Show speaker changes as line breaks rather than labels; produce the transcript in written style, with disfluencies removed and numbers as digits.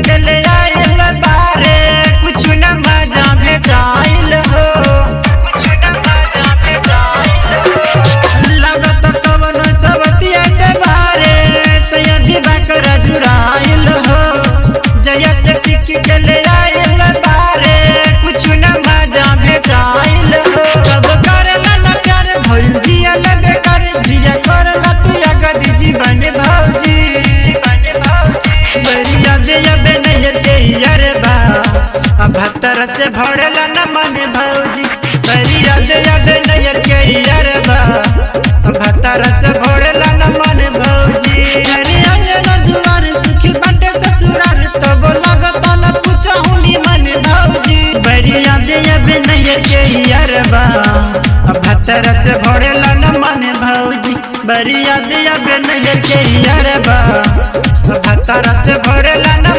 के ले आइल बारे कुछ न मजा भेटाइल हो लगत कवन सबतिया के बारे सयदी बाकर जुराइल हो जया टिक के ले आइल बारे कुछ न मजा भेटाइल हो सब करला न प्यार भइल जिया लगे कर जिया करला तू अगदी जीवन भौजी बरिया दे अबे नहीं ते यार बा भतर से भड़ला न मन भौजी बरिया दे अबे नहीं के यार बा भतर से भड़ला न मन भौजी अरे अंगना दुआर सुखी बटे ससुराल तब लगत न कुछ हुनी मन भौजी बरिया दे अबे नहीं के यार बा भतर से भड़ला न मन भौजी बरिया दे अबे नहीं के यार बा भतर से भड़ला न